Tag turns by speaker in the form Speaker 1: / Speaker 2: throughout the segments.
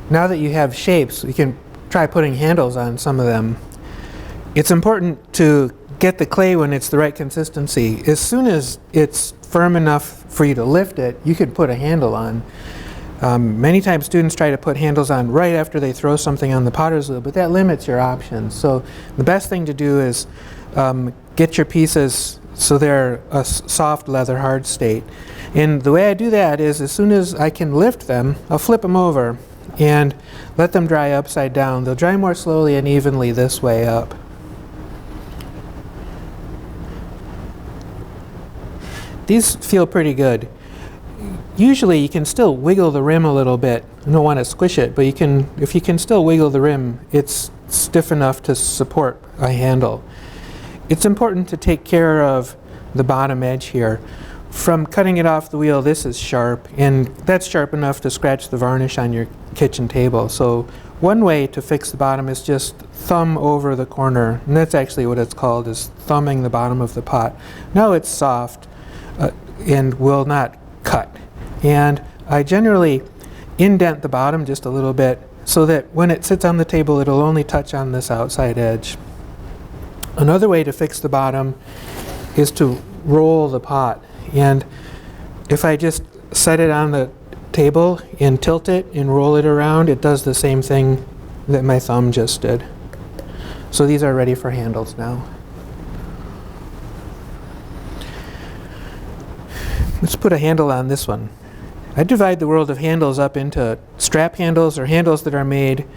Speaker 1: now that you have shapes, you can try putting handles on some of them. It's important to get the clay when it's the right consistency. As soon as it's firm enough for you to lift it, you can put a handle on. Many times students try to put handles on right after they throw something on the potter's wheel, but that limits your options. So the best thing to do is get your pieces so they're a soft leather hard state. And the way I do that is, as soon as I can lift them, I'll flip them over and let them dry upside down. They'll dry more slowly and evenly this way up. These feel pretty good. Usually you can still wiggle the rim a little bit. You don't want to squish it, but you can, if you can still wiggle the rim, it's stiff enough to support a handle. It's important to take care of the bottom edge here. From cutting it off the wheel, this is sharp, and that's sharp enough to scratch the varnish on your kitchen table. So one way to fix the bottom is just thumb over the corner, and that's actually what it's called, is thumbing the bottom of the pot. Now it's soft and will not cut. And I generally indent the bottom just a little bit so that when it sits on the table, it'll only touch on this outside edge. Another way to fix the bottom is to roll the pot. And if I just set it on the table and tilt it and roll it around, it does the same thing that my thumb just did. So these are ready for handles now. Let's put a handle on this one. I divide the world of handles up into strap handles or handles that are made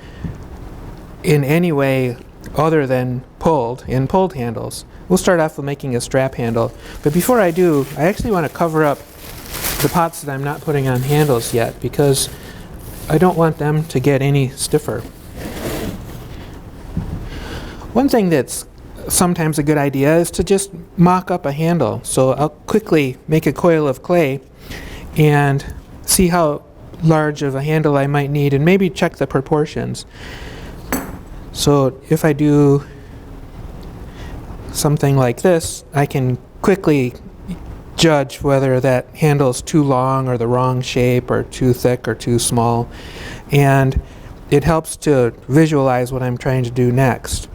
Speaker 1: in any way other than pulled handles. We'll start off with making a strap handle. But before I do, I actually want to cover up the pots that I'm not putting on handles yet, because I don't want them to get any stiffer. One thing that's sometimes a good idea is to just mock up a handle. So I'll quickly make a coil of clay and see how large of a handle I might need, and maybe check the proportions. So if I do something like this, I can quickly judge whether that handle's too long or the wrong shape, or too thick or too small. And it helps to visualize what I'm trying to do next.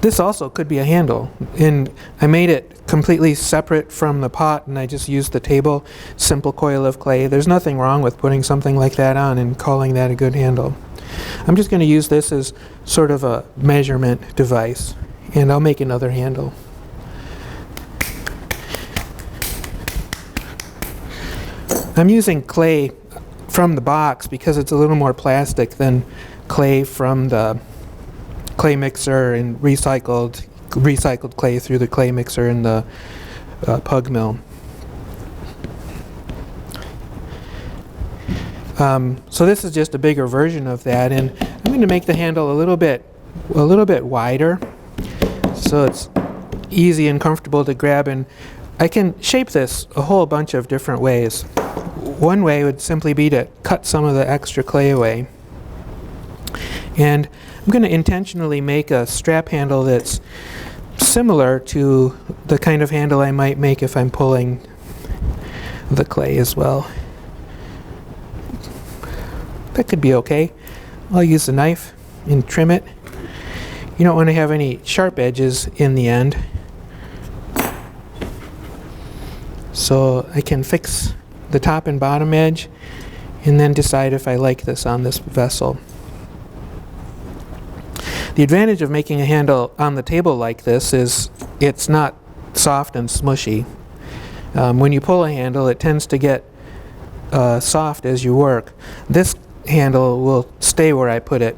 Speaker 1: This also could be a handle, and I made it completely separate from the pot, and I just used the table, simple coil of clay. There's nothing wrong with putting something like that on and calling that a good handle. I'm just going to use this as sort of a measurement device, and I'll make another handle. I'm using clay from the box because it's a little more plastic than clay from the clay mixer and recycled clay through the clay mixer in the pug mill. So this is just a bigger version of that, and I'm going to make the handle a little bit wider, so it's easy and comfortable to grab. And I can shape this a whole bunch of different ways. One way would simply be to cut some of the extra clay away. And I'm going to intentionally make a strap handle that's similar to the kind of handle I might make if I'm pulling the clay as well. That could be okay. I'll use the knife and trim it. You don't want to have any sharp edges in the end. So I can fix the top and bottom edge and then decide if I like this on this vessel. The advantage of making a handle on the table like this is it's not soft and smushy. When you pull a handle, it tends to get soft as you work. This handle will stay where I put it.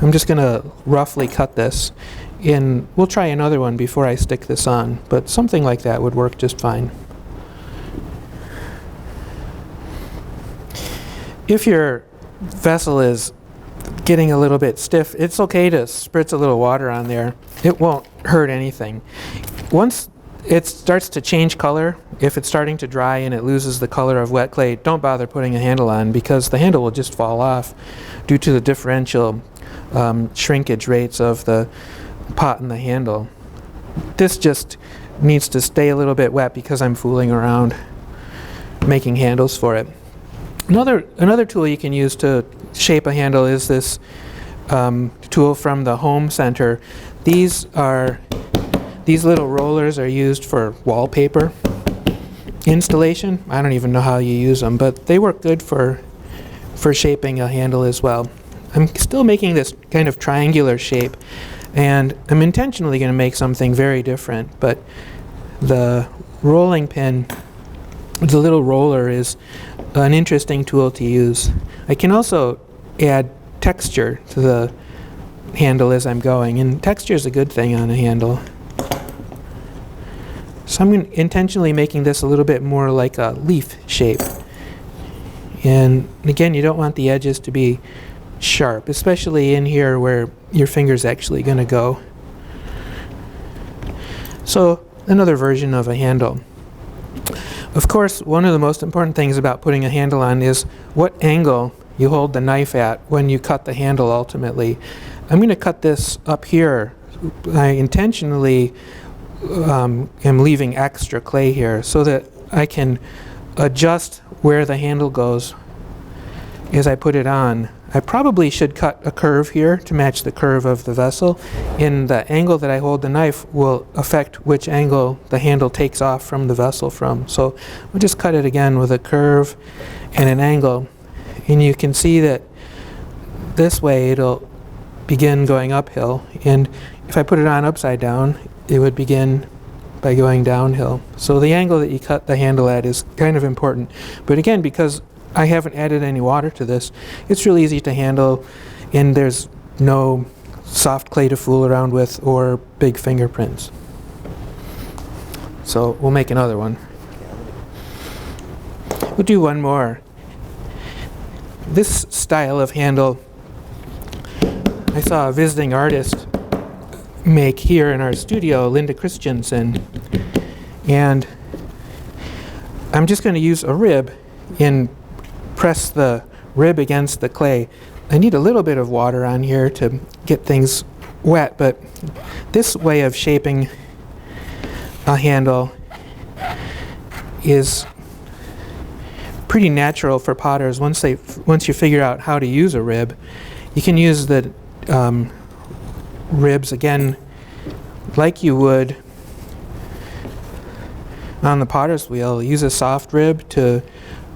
Speaker 1: I'm just going to roughly cut this, and we'll try another one before I stick this on, but something like that would work just fine. If your vessel is getting a little bit stiff, it's okay to spritz a little water on there. It won't hurt anything. Once it starts to change color, if it's starting to dry and it loses the color of wet clay, don't bother putting a handle on, because the handle will just fall off due to the differential shrinkage rates of the pot and the handle. This just needs to stay a little bit wet because I'm fooling around making handles for it. Another tool you can use to shape a handle is this tool from the Home Center. These little rollers are used for wallpaper installation. I don't even know how you use them, but they work good for shaping a handle as well. I'm still making this kind of triangular shape, and I'm intentionally going to make something very different, but the rolling pin, the little roller, is an interesting tool to use. I can also add texture to the handle as I'm going, and texture is a good thing on a handle. So I'm intentionally making this a little bit more like a leaf shape. And again, you don't want the edges to be sharp, especially in here where your finger's actually going to go. So another version of a handle. Of course, one of the most important things about putting a handle on is what angle you hold the knife at when you cut the handle ultimately. I'm going to cut this up here. I intentionally am leaving extra clay here so that I can adjust where the handle goes as I put it on. I probably should cut a curve here to match the curve of the vessel, and the angle that I hold the knife will affect which angle the handle takes off from the vessel from. So we'll just cut it again with a curve and an angle, and you can see that this way it'll begin going uphill, and if I put it on upside down, it would begin by going downhill. So the angle that you cut the handle at is kind of important. But again, because I haven't added any water to this, it's really easy to handle, and there's no soft clay to fool around with or big fingerprints. So we'll make another one. We'll do one more. This style of handle I saw a visiting artist make here in our studio, Linda Christensen, and I'm just going to use a rib and press the rib against the clay. I need a little bit of water on here to get things wet, but this way of shaping a handle is pretty natural for potters. Once you figure out how to use a rib, you can use the ribs again like you would on the potter's wheel. Use a soft rib to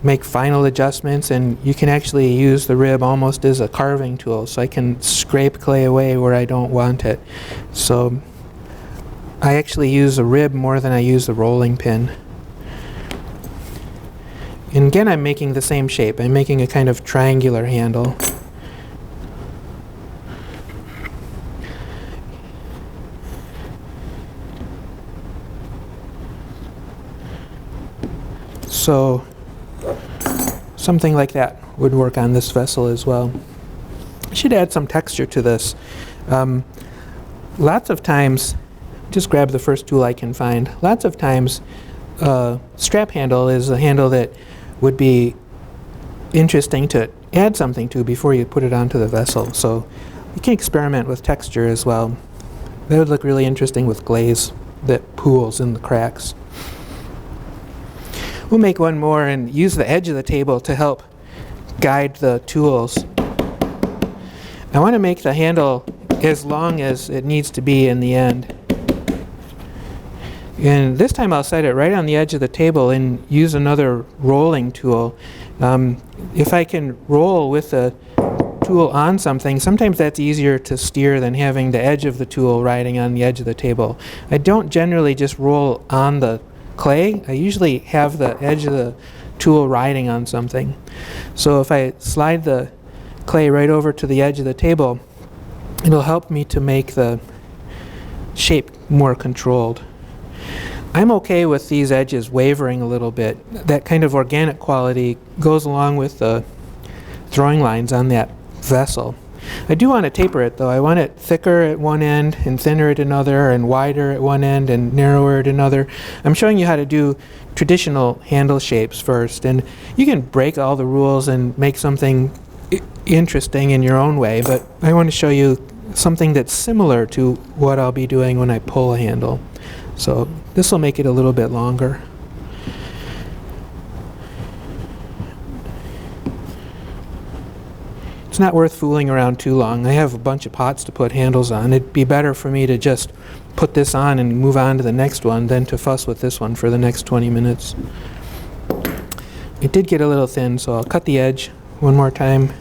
Speaker 1: make final adjustments, and you can actually use the rib almost as a carving tool, so I can scrape clay away where I don't want it. So I actually use a rib more than I use the rolling pin. And again, I'm making the same shape. I'm making a kind of triangular handle. So something like that would work on this vessel as well. I should add some texture to this. Lots of times, just grab the first tool I can find. Lots of times, strap handle is a handle that would be interesting to add something to before you put it onto the vessel. So you can experiment with texture as well. That would look really interesting with glaze that pools in the cracks. We'll make one more and use the edge of the table to help guide the tools. I want to make the handle as long as it needs to be in the end. And this time I'll set it right on the edge of the table and use another rolling tool. If I can roll with the tool on something, sometimes that's easier to steer than having the edge of the tool riding on the edge of the table. I don't generally just roll on the clay. I usually have the edge of the tool riding on something. So if I slide the clay right over to the edge of the table, it'll help me to make the shape more controlled. I'm okay with these edges wavering a little bit. That kind of organic quality goes along with the throwing lines on that vessel. I do want to taper it though. I want it thicker at one end and thinner at another, and wider at one end and narrower at another. I'm showing you how to do traditional handle shapes first, and you can break all the rules and make something interesting in your own way, but I want to show you something that's similar to what I'll be doing when I pull a handle. So this will make it a little bit longer. it's not worth fooling around too long. I have a bunch of pots to put handles on. It'd be better for me to just put this on and move on to the next one than to fuss with this one for the next 20 minutes. It did get a little thin, so I'll cut the edge one more time.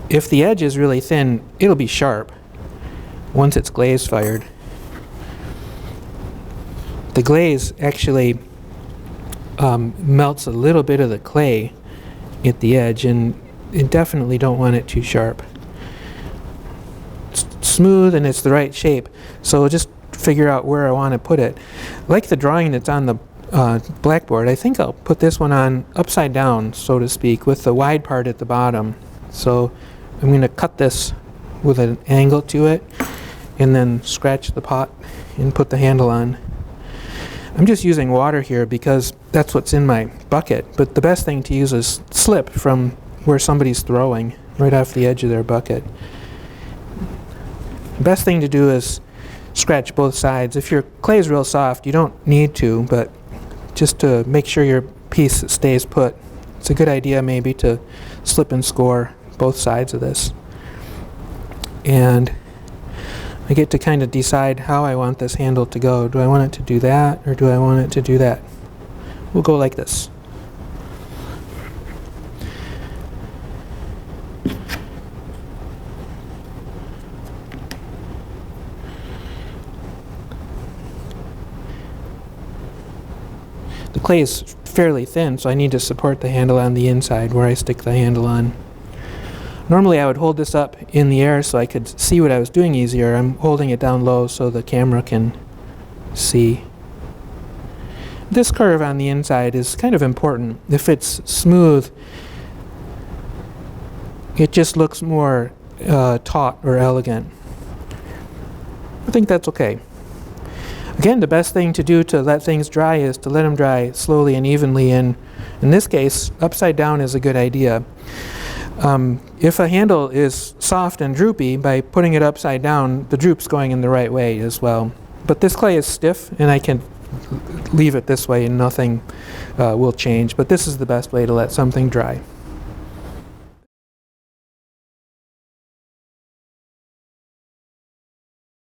Speaker 1: If the edge is really thin, it'll be sharp once it's glaze fired. The glaze actually melts a little bit of the clay at the edge, and you definitely don't want it too sharp. It's smooth and it's the right shape, so just figure out where I want to put it. Like the drawing that's on the blackboard, I think I'll put this one on upside down, so to speak, with the wide part at the bottom. So I'm going to cut this with an angle to it and then scratch the pot and put the handle on. I'm just using water here because that's what's in my bucket, but the best thing to use is slip from where somebody's throwing, right off the edge of their bucket. The best thing to do is scratch both sides. If your clay is real soft, you don't need to, but just to make sure your piece stays put, it's a good idea maybe to slip and score both sides of this. And I get to kind of decide how I want this handle to go. Do I want it to do that, or do I want it to do that? We'll go like this. The clay is fairly thin, so I need to support the handle on the inside where I stick the handle on. Normally I would hold this up in the air so I could see what I was doing easier. I'm holding it down low so the camera can see. This curve on the inside is kind of important. If it's smooth, it just looks more taut or elegant. I think that's okay. Again, the best thing to do to let things dry is to let them dry slowly and evenly. And in this case, upside down is a good idea. If a handle is soft and droopy, by putting it upside down, the droop's going in the right way as well. But this clay is stiff, and I can leave it this way and nothing will change. But this is the best way to let something dry.